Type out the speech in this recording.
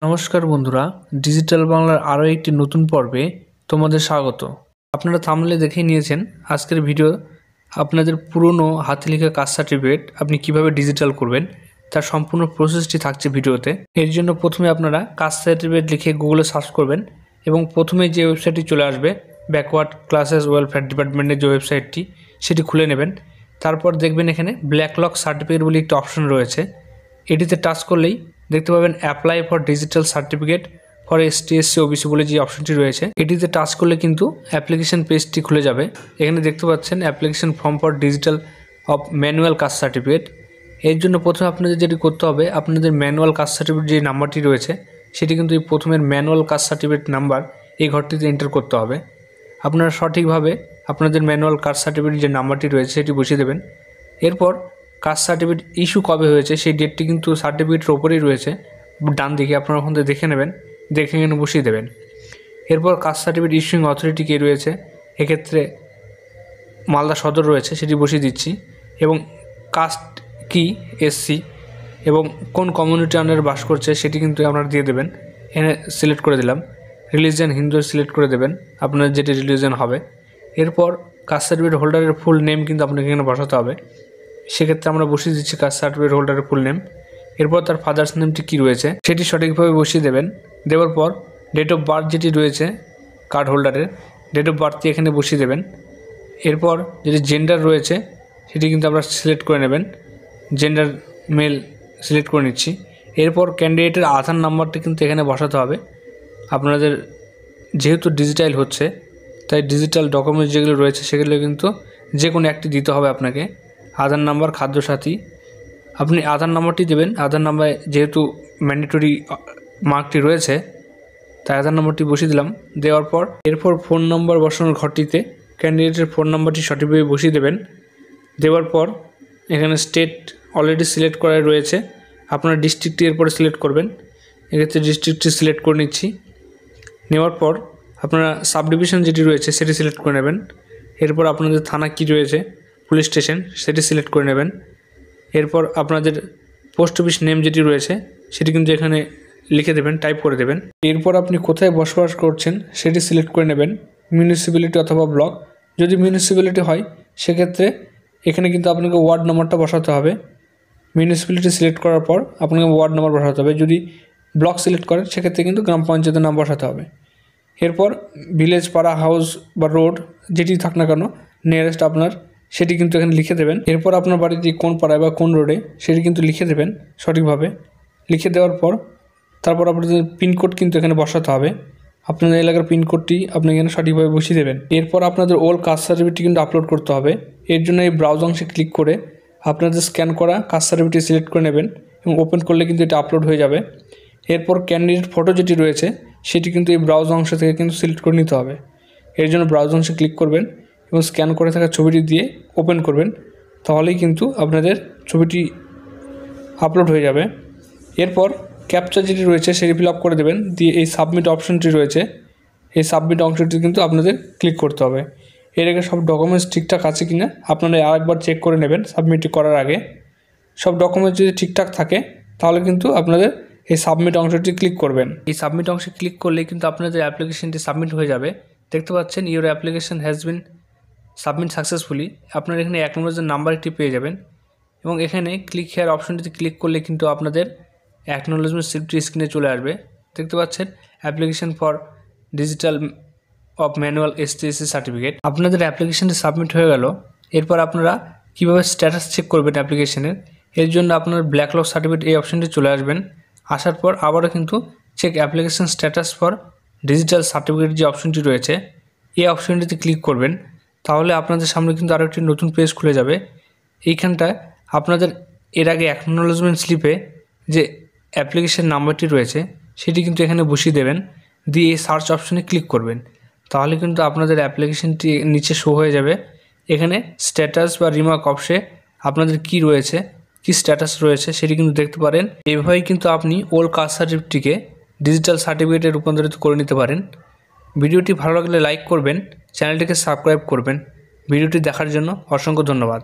নমস্কার বন্ধুরা, ডিজিটাল বাংলার আরও একটি নতুন পর্বে তোমাদের স্বাগত। আপনারা থাম্বনেলে দেখেই নিয়েছেন আজকের ভিডিও আপনাদের পুরনো হাতে লেখা কাস্ট সার্টিফিকেট আপনি কিভাবে ডিজিটাল করবেন তার সম্পূর্ণ প্রসেসটি থাকছে ভিডিওতে। এর জন্য প্রথমে আপনারা কাস্ট সার্টিফিকেট লিখে গুগলে সার্চ করবেন এবং প্রথমে যে ওয়েবসাইটটি চলে আসবে ব্যাকওয়ার্ড ক্লাসেস ওয়েলফেয়ার ডিপার্টমেন্টের যে ওয়েবসাইটটি সেটি খুলে নেবেন। তারপর দেখবেন এখানে ব্ল্যাকলক সার্টিফিকেট বলে একটি অপশন রয়েছে। এটিতে টাচ করলেই দেখতে পাবেন apply for digital certificate for ST SC OBC বলে যে অপশনটি রয়েছে, এটিতে টাচ করলে কিন্তু অ্যাপ্লিকেশন পেজটি খুলে যাবে। এখানে দেখতে পাচ্ছেন application form for digital of manual caste certificate. এর জন্য প্রথমে আপনাদের যেটি করতে হবে, আপনাদের ম্যানুয়াল কাস্ট সার্টিফিকেট যে নাম্বারটি রয়েছে সেটি কিন্তু এই প্রথমের ম্যানুয়াল কাস্ট সার্টিফিকেট নাম্বার এই ঘরটিতে এন্টার করতে হবে। আপনারা সঠিকভাবে আপনাদের ম্যানুয়াল কাস্ট সার্টিফিকেট যে নাম্বারটি রয়েছে সেটি বসিয়ে দেবেন। এরপর কাস্ট সার্টিফিকেট ইস্যু কবে হয়েছে সেই ডেটটি কিন্তু সার্টিফিকেটের ওপরেই রয়েছে, ডান দিকে আপনারা ওখান থেকে দেখে নেবেন, দেখে এখানে বসিয়ে দেবেন। এরপর কাস্ট সার্টিফিকেট ইস্যুইং অথরিটি কে রয়েছে, এক্ষেত্রে মালদা সদর রয়েছে, সেটি বসিয়ে দিচ্ছি। এবং কাস্ট কি এসসি এবং কোন কমিউনিটি আন্ডারে বাস করছে সেটি কিন্তু আপনারা দিয়ে দেবেন। এখানে সিলেক্ট করে দিলাম। রিলিজিয়ান হিন্দু সিলেক্ট করে দেবেন, আপনার যেটি রিলিজিয়ান হবে। এরপর কাস্ট সার্টিফিকেট হোল্ডারের ফুল নেম কিন্তু আপনাকে এখানে বসাতে হবে, সেক্ষেত্রে আমরা বসিয়ে দিচ্ছি কাস্ট সার্টিফিকেট হোল্ডারের ফুল নেম। এরপর তার ফাদার্স নেমটি কী রয়েছে সেটি সঠিকভাবে বসিয়ে দেবেন। দেওয়ার পর ডেট অফ বার্থ যেটি রয়েছে কার্ড হোল্ডারের ডেট অফ বার্থটি এখানে বসিয়ে দেবেন। এরপর যেটি জেন্ডার রয়েছে সেটি কিন্তু আপনারা সিলেক্ট করে নেবেন, জেন্ডার মেল সিলেক্ট করে নিচ্ছি। এরপর ক্যান্ডিডেটের আধার নাম্বারটি কিন্তু এখানে বসাতে হবে। আপনাদের যেহেতু ডিজিটাল হচ্ছে তাই ডিজিটাল ডকুমেন্টস যেগুলো রয়েছে সেগুলো কিন্তু যে কোনো একটি দিতে হবে আপনাকে। আধার নাম্বার, খাদ্যসাথী, আপনি আধার নাম্বারটি দেবেন। আধার নাম্বারে যেহেতু ম্যান্ডেটরি মার্কটি রয়েছে তাই আধার নাম্বারটি বসিয়ে দিলাম। দেওয়ার পর এরপর ফোন নম্বর বসানোর ঘরটিতে ক্যান্ডিডেটের ফোন নাম্বারটি সঠিকভাবে বসিয়ে দেবেন। দেওয়ার পর এখানে স্টেট অলরেডি সিলেক্ট করা রয়েছে, আপনার ডিস্ট্রিক্টটি এরপরে সিলেক্ট করবেন। এক্ষেত্রে ডিস্ট্রিক্টটি সিলেক্ট করে নিচ্ছি। নেওয়ার পর আপনারা সাব ডিভিশন যেটি রয়েছে সেটি সিলেক্ট করে নেবেন। এরপর আপনাদের থানা কী রয়েছে, পুলিশ স্টেশন, সেটি সিলেক্ট করে নেবেন। এরপর আপনাদের পোস্ট অফিস নেম যেটি রয়েছে সেটি কিন্তু এখানে লিখে দেবেন, টাইপ করে দেবেন। এরপর আপনি কোথায় বসবাস করছেন সেটি সিলেক্ট করে নেবেন, মিউনিসিপ্যালিটি অথবা ব্লক। যদি মিউনিসিপ্যালিটি হয় সেক্ষেত্রে এখানে কিন্তু আপনাকে ওয়ার্ড নাম্বারটা বসাতে হবে। মিউনিসিপ্যালিটি সিলেক্ট করার পর আপনাকে ওয়ার্ড নাম্বার বসাতে হবে। যদি ব্লক সিলেক্ট করেন সেক্ষেত্রে কিন্তু গ্রাম পঞ্চায়েতের নাম বসাতে হবে। এরপর ভিলেজ, পাড়া, হাউস বা রোড যেটি থাক না কেন নিয়ারেস্ট আপনার সেটি কিন্তু এখানে লিখে দেবেন। এরপর আপনার বাড়িতে কোন পাড়ায় বা কোন রোডে সেটি কিন্তু লিখে দেবেন সঠিকভাবে। লিখে দেওয়ার পর তারপর আপনাদের পিনকোড কিন্তু এখানে বসাতে হবে। আপনাদের এলাকার পিনকোডটি আপনি এখানে সঠিকভাবে বসিয়ে দেবেন। এরপর আপনাদের ওল্ড কাস্ট সার্টিফিকেটটি কিন্তু আপলোড করতে হবে। এর জন্য এই ব্রাউজ অংশে ক্লিক করে আপনাদের স্ক্যান করা কাস্ট সার্টিফিকেটটি সিলেক্ট করে নেবেন এবং ওপেন করলে কিন্তু এটা আপলোড হয়ে যাবে। এরপর ক্যান্ডিডেট ফটো যেটি রয়েছে সেটি কিন্তু এই ব্রাউজ অংশ থেকে কিন্তু সিলেক্ট করে নিতে হবে। এর জন্য ব্রাউজ অংশে ক্লিক করবেন এবং স্ক্যান করে থাকা ছবিটি দিয়ে ওপেন করবেন, তাহলেই কিন্তু আপনাদের ছবিটি আপলোড হয়ে যাবে। এরপর ক্যাপচা যেটি রয়েছে সেটি ফিল আপ করে দেবেন, দিয়ে এই সাবমিট অপশনটি রয়েছে, এই সাবমিট অংশটি কিন্তু আপনাদের ক্লিক করতে হবে। এর আগে সব ডকুমেন্টস ঠিকঠাক আছে কি না আপনারা আরেকবার চেক করে নেবেন। সাবমিটটি করার আগে সব ডকুমেন্টস যদি ঠিকঠাক থাকে তাহলে কিন্তু আপনাদের এই সাবমিট অংশটি ক্লিক করবেন। এই সাবমিট অংশে ক্লিক করলে কিন্তু আপনাদের অ্যাপ্লিকেশনটি সাবমিট হয়ে যাবে। দেখতে পাচ্ছেন your application has been submit successfully. আপনারা এখানে অ্যাকনোলেজমেন্ট নাম্বার একটি পেয়ে যাবেন এবং এখানে ক্লিক হেয়ার অপশনটিতে ক্লিক করলে কিন্তু আপনাদের অ্যাকনোলেজমেন্ট স্লিপটি স্ক্রিনে চলে আসবে। দেখতে পাচ্ছেন application for digital of manual ST SC certificate. আপনাদের অ্যাপ্লিকেশনটি সাবমিট হয়ে গেল। এরপর আপনারা কীভাবে স্ট্যাটাস চেক করবেন অ্যাপ্লিকেশনের, এর জন্য আপনার ব্ল্যাকলক সার্টিফিকেট এই অপশনটি চলে আসবেন। আসার পর আবারও কিন্তু check application status for digital certificate যে অপশনটি রয়েছে এই অপশনটিতে ক্লিক করবেন, তাহলে আপনাদের সামনে কিন্তু আরও একটি নতুন পেজ খুলে যাবে। এইখানটায় আপনাদের এর আগে অ্যাকনোলেজমেন্ট স্লিপে যে অ্যাপ্লিকেশন নাম্বারটি রয়েছে সেটি কিন্তু এখানে বসিয়ে দেবেন, দিয়ে এই সার্চ অপশনে ক্লিক করবেন, তাহলে কিন্তু আপনাদের অ্যাপ্লিকেশনটি নিচে শো হয়ে যাবে। এখানে স্ট্যাটাস বা রিমার্ক অপশে আপনাদের কি রয়েছে, কি স্ট্যাটাস রয়েছে সেটি কিন্তু দেখতে পারেন। এভাবেই কিন্তু আপনি ওল্ড কাস্ট সার্টিফিকেটটিকে ডিজিটাল সার্টিফিকেটে রূপান্তরিত করে নিতে পারেন। ভিডিওটি ভালো লাগলে লাইক করবেন, চ্যানেলটিকে সাবস্ক্রাইব করবেন। ভিডিওটি দেখার জন্য অসংখ্য ধন্যবাদ।